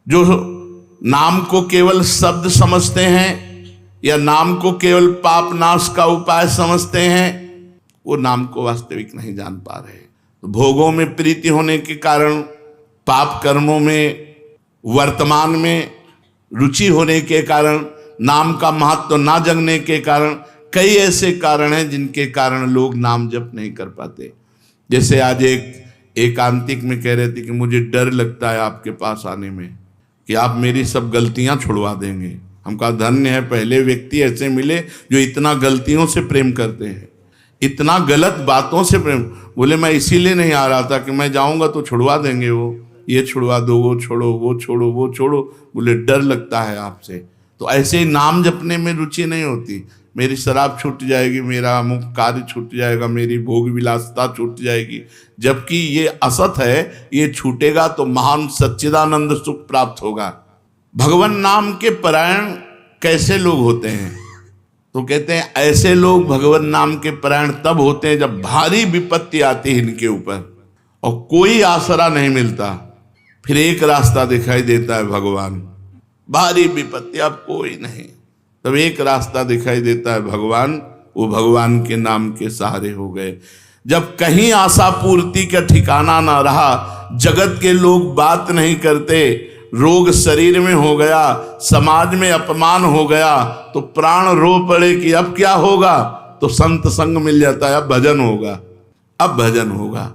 जो नाम को केवल शब्द समझते हैं या नाम को केवल पाप नाश का उपाय समझते हैं, वो नाम को वास्तविक नहीं जान पा रहे। तो भोगों में प्रीति होने के कारण, पाप कर्मों में वर्तमान में रुचि होने के कारण, नाम का महत्व ना जानने के कारण, कई ऐसे कारण हैं जिनके कारण लोग नाम जप नहीं कर पाते। जैसे आज एक एकांतिक में कह रहे थे कि मुझे डर लगता है आपके पास आने में कि आप मेरी सब गलतियां छुड़वा देंगे। हम कहा धन्य है, पहले व्यक्ति ऐसे मिले जो इतना गलतियों से प्रेम करते हैं, इतना गलत बातों से प्रेम। बोले मैं इसीलिए नहीं आ रहा था कि मैं जाऊंगा तो छुड़वा देंगे, वो ये छुड़वा दो, वो छोड़ो, वो छोड़ो, वो छोड़ो। बोले डर लगता है आपसे। तो ऐसे ही नाम जपने में रुचि नहीं होती। मेरी शराब छूट जाएगी, मेरा अमुक कार्य छूट जाएगा, मेरी भोग विलासता छूट जाएगी, जबकि ये असत है। ये छूटेगा तो महान सच्चिदानंद सुख प्राप्त होगा। भगवान नाम के परायण कैसे लोग होते हैं? तो कहते हैं ऐसे लोग भगवान नाम के परायण तब होते हैं जब भारी विपत्ति आती है इनके ऊपर और कोई आसरा नहीं मिलता। फिर एक रास्ता दिखाई देता है भगवान। भारी विपत्ति, अब कोई नहीं, तब एक रास्ता दिखाई देता है भगवान। वो भगवान के नाम के सहारे हो गए। जब कहीं आशा पूर्ति का ठिकाना ना रहा, जगत के लोग बात नहीं करते, रोग शरीर में हो गया, समाज में अपमान हो गया, तो प्राण रो पड़े कि अब क्या होगा। तो संत संग मिल जाता है, अब भजन होगा, अब भजन होगा।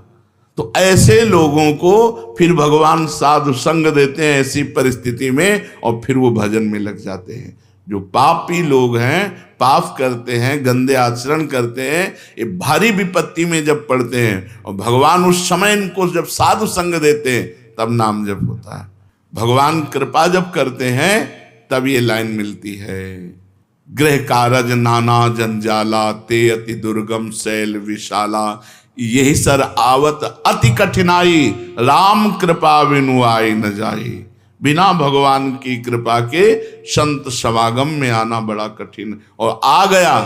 तो ऐसे लोगों को फिर भगवान साधु संग देते हैं ऐसी परिस्थिति में, और फिर वो भजन में लग जाते हैं। जो पापी लोग हैं, पाप करते हैं, गंदे आचरण करते हैं, ये भारी विपत्ति में जब पड़ते हैं और भगवान उस समय इनको जब साधु संग देते हैं, तब नाम जप होता है। भगवान कृपा जब करते हैं तब ये लाइन मिलती है। गृह कारज नाना जंजाला, ते अति दुर्गम शैल विशाला, यही सर आवत अति कठिनाई, राम कृपा बिनु आई न जाई। बिना भगवान की कृपा के संत समागम में आना बड़ा कठिन, और आ गया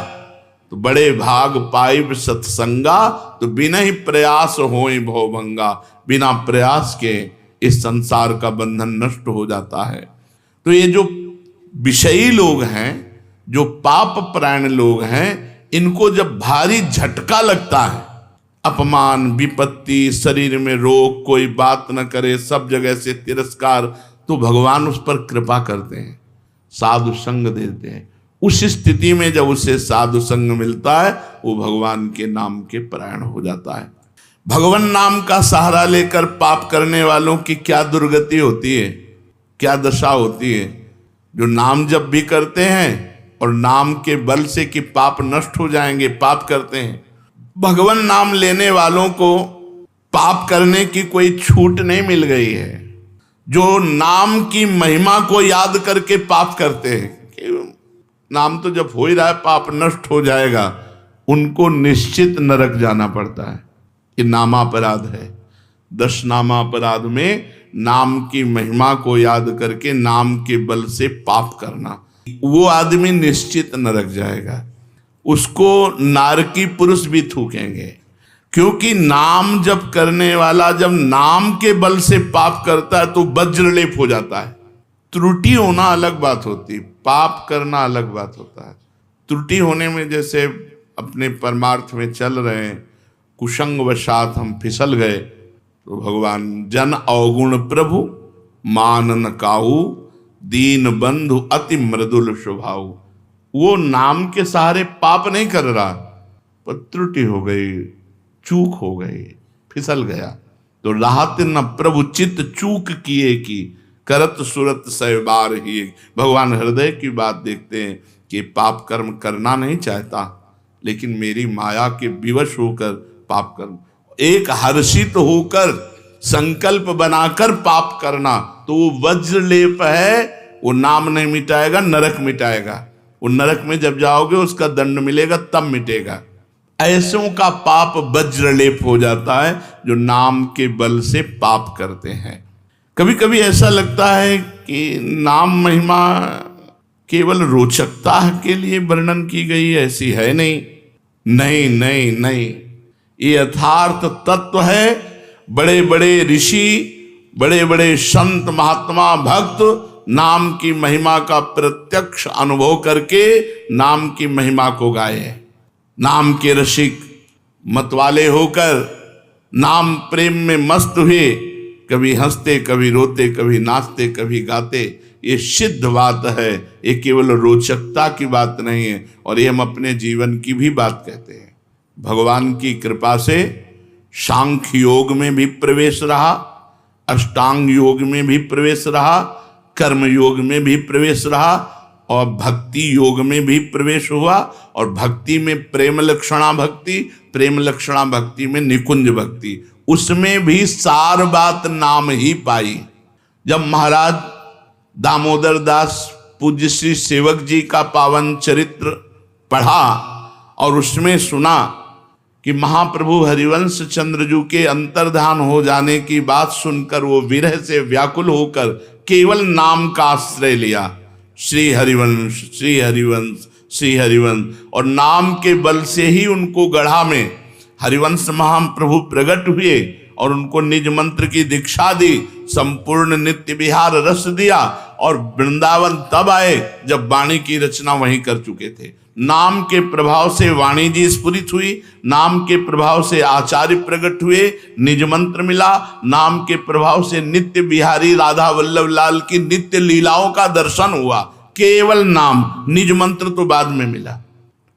तो बड़े भाग पाइब सत्संगा, तो बिना ही प्रयास होई भवभंगा। बिना प्रयास के इस संसार का बंधन नष्ट हो जाता है। तो ये जो विषयी लोग हैं, जो पाप परायण लोग हैं, इनको जब भारी झटका लगता है, अपमान, विपत्ति, शरीर में रोग, कोई बात न करे, सब जगह से तिरस्कार, तो भगवान उस पर कृपा करते हैं, साधु संग देते हैं। उस स्थिति में जब उसे साधु संग मिलता है, वो भगवान के नाम के परायण हो जाता है। भगवान नाम का सहारा लेकर पाप करने वालों की क्या दुर्गति होती है, क्या दशा होती है। जो नाम जप भी करते हैं और नाम के बल से कि पाप नष्ट हो जाएंगे, पाप करते हैं। भगवान नाम लेने वालों को पाप करने की कोई छूट नहीं मिल गई है। जो नाम की महिमा को याद करके पाप करते हैं कि नाम तो जब हो ही रहा है, पाप नष्ट हो जाएगा, उनको निश्चित नरक जाना पड़ता है। ये नामापराध है। 10 नामापराध में नाम की महिमा को याद करके नाम के बल से पाप करना, वो आदमी निश्चित नरक जाएगा। उसको नारकी पुरुष भी थूकेंगे, क्योंकि नाम जप करने वाला जब नाम के बल से पाप करता है तो वज्रलेप हो जाता है। त्रुटि होना अलग बात होती, पाप करना अलग बात होता है। त्रुटि होने में जैसे अपने परमार्थ में चल रहे हैं, कुसंग वशात हम फिसल गए, तो भगवान जन अवगुण प्रभु मानन काहू, दीन बंधु अति मृदुल स्वभाव। वो नाम के सहारे पाप नहीं कर रहा, पर त्रुटि हो गई, चूक हो गई, फिसल गया। तो राहत न प्रभु चित्त चूक किए की, करत सुरत सहबार ही। भगवान हृदय की बात देखते हैं कि पाप कर्म करना नहीं चाहता, लेकिन मेरी माया के विवश होकर पाप कर्म, एक हर्षित होकर संकल्प बनाकर पाप करना, तो वो वज्रलेप है। वो नाम नहीं मिटाएगा, नरक मिटाएगा। वो नरक में जब जाओगे उसका दंड मिलेगा, तब मिटेगा। ऐसों का पाप वज्रलेप हो जाता है जो नाम के बल से पाप करते हैं। कभी कभी ऐसा लगता है कि नाम महिमा केवल रोचकता के लिए वर्णन की गई है, ऐसी है नहीं। नहीं नहीं नहीं, ये यथार्थ तत्व है। बड़े बड़े ऋषि बड़े बड़े संत महात्मा भक्त नाम की महिमा का प्रत्यक्ष अनुभव करके नाम की महिमा को गाए। नाम के रसिक मतवाले होकर नाम प्रेम में मस्त हुए, कभी हंसते कभी रोते, कभी नाचते कभी गाते। ये सिद्ध बात है, ये केवल रोचकता की बात नहीं है, और ये हम अपने जीवन की भी बात कहते हैं। भगवान की कृपा से सांख्य योग में भी प्रवेश रहा, अष्टांग योग में भी प्रवेश रहा, कर्म योग में भी प्रवेश रहा, और भक्ति योग में भी प्रवेश हुआ। और भक्ति में प्रेम लक्षणा भक्ति, प्रेम लक्षणा भक्ति में निकुंज भक्ति, उसमें भी सार बात नाम ही पाई। जब महाराज दामोदर दास पूज्य श्री सेवक जी का पावन चरित्र पढ़ा और उसमें सुना कि महाप्रभु हरिवंश चंद्रजू के अंतर्धान हो जाने की बात सुनकर वो विरह से व्याकुल होकर केवल नाम का आश्रय लिया, श्री हरिवंश श्री हरिवंश श्री हरिवंश, और नाम के बल से ही उनको गढ़ा में हरिवंश महाप्रभु प्रकट हुए और उनको निज मंत्र की दीक्षा दी, संपूर्ण नित्य विहार रस दिया, और वृंदावन तब आए जब वाणी की रचना वहीं कर चुके थे। नाम के प्रभाव से वाणी जी स्फुरित हुई, नाम के प्रभाव से आचार्य प्रकट हुए, निज मंत्र मिला, नाम के प्रभाव से नित्य बिहारी राधा वल्लभ लाल की नित्य लीलाओं का दर्शन हुआ। केवल नाम, निज मंत्र तो बाद में मिला।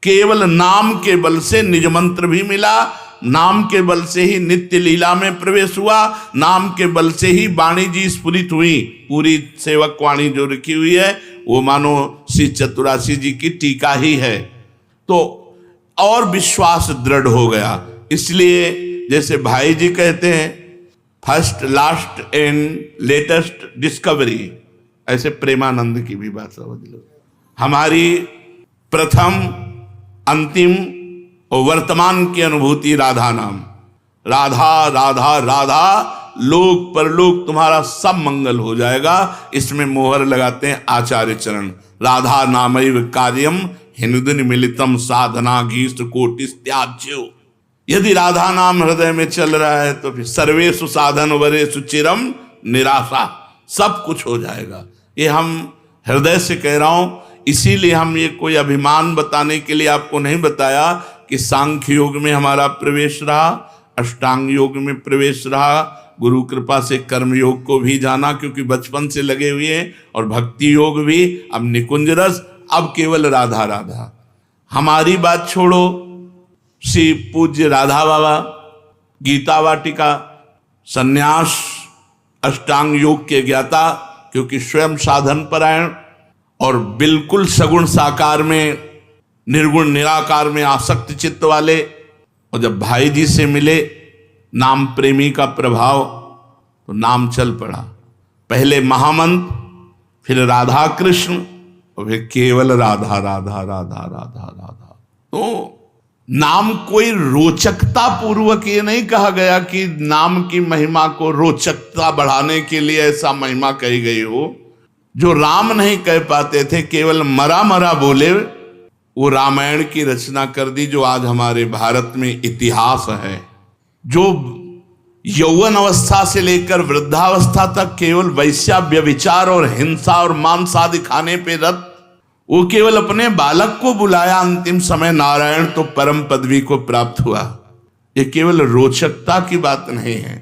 केवल नाम के बल से निज मंत्र भी मिला, नाम के बल से ही नित्य लीला में प्रवेश हुआ, नाम के बल से ही वाणी जी स्फुरित हुई। पूरी सेवक वाणी जो रखी हुई है वो मानो श्री चतुरासी जी की टीका ही है। तो और विश्वास दृढ़ हो गया। इसलिए जैसे भाई जी कहते हैं, first last and latest discovery, ऐसे प्रेमानंद की भी बात समझ लो। हमारी प्रथम अंतिम और वर्तमान की अनुभूति राधा नाम। राधा राधा राधा, लोक परलोक तुम्हारा सब मंगल हो जाएगा। इसमें मोहर लगाते हैं आचार्य चरण। राधा नामैव कार्यम हिंदुन मिलितम साधना गीष्ट कोटि त्याज्यो। यदि राधा नाम हृदय में चल रहा है तो फिर सर्वेषु साधन वरेषु चिरम निराशा, सब कुछ हो जाएगा। ये हम हृदय से कह रहा हूं। इसीलिए हम ये कोई अभिमान बताने के लिए आपको नहीं बताया कि सांख्य योग में हमारा प्रवेश रहा, अष्टांग योग में प्रवेश रहा, गुरु कृपा से कर्म योग को भी जाना क्योंकि बचपन से लगे हुए हैं, और भक्ति योग भी, अब निकुंज रस, अब केवल राधा राधा। हमारी बात छोड़ो, श्री पूज्य राधा बाबा गीता वाटिका संन्यास अष्टांग योग के ज्ञाता, क्योंकि स्वयं साधन परायण और बिल्कुल सगुण साकार में, निर्गुण निराकार में आसक्त चित्त वाले, और जब भाई जी से मिले नाम प्रेमी का प्रभाव, तो नाम चल पड़ा। पहले महामंत्र, फिर राधा कृष्ण, और फिर केवल राधा राधा राधा राधा राधा। तो नाम कोई रोचकता पूर्वक ये नहीं कहा गया कि नाम की महिमा को रोचकता बढ़ाने के लिए ऐसा महिमा कही गई हो। जो राम नहीं कह पाते थे, केवल मरा मरा बोले, वो रामायण की रचना कर दी, जो आज हमारे भारत में इतिहास है। जो यौवन अवस्था से लेकर वृद्धावस्था तक केवल वैश्या व्यभिचार और हिंसा और मांस आदि खाने पे रत, वो केवल अपने बालक को बुलाया, अंतिम समय नारायण तो परम पदवी को प्राप्त हुआ। ये केवल रोचकता की बात नहीं है।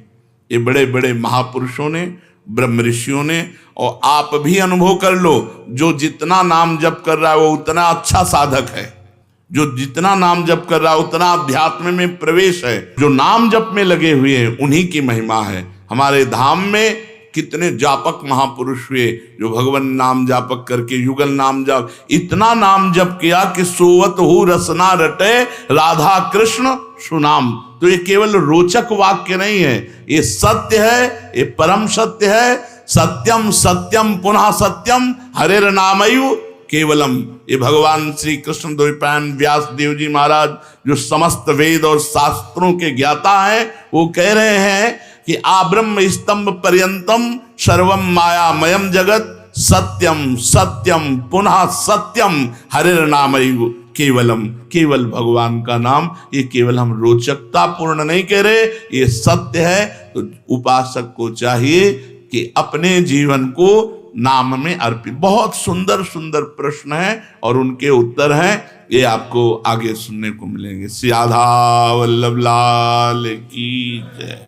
ये बड़े बड़े महापुरुषों ने, ब्रह्म ऋषियों ने, और आप भी अनुभव कर लो, जो जितना नाम जप कर रहा है वो उतना अच्छा साधक है। जो जितना नाम जप कर रहा है उतना अध्यात्म में प्रवेश है। जो नाम जप में लगे हुए हैं उन्हीं की महिमा है। हमारे धाम में कितने जापक महापुरुष हुए जो भगवान नाम जापक करके युगल नाम जप, इतना नाम जप किया कि सोवत हु रसना रटे राधा कृष्ण सुनाम। तो ये केवल रोचक वाक्य नहीं है, ये सत्य है, ये परम सत्य है। सत्यम सत्यम पुनः सत्यम हरेर नामयु केवलम। ये भगवान श्री कृष्ण द्वैपायन व्यास देव जी महाराज, जो समस्त वेद और शास्त्रों के ज्ञाता हैं, वो कह रहे हैं कि आब्रह्म स्तंभ पर्यंतम सर्वम मायामयम जगत सत्यम सत्यम पुनः सत्यम हरेर नामयु केवलम, केवल भगवान का नाम। ये केवल हम रोचकता पूर्ण नहीं कह रहे, ये सत्य है। तो उपासक को चाहिए कि अपने जीवन को नाम में अर्पित। बहुत सुंदर सुंदर प्रश्न है और उनके उत्तर हैं, ये आपको आगे सुनने को मिलेंगे। श्री राधा वल्लभ लाल की जय।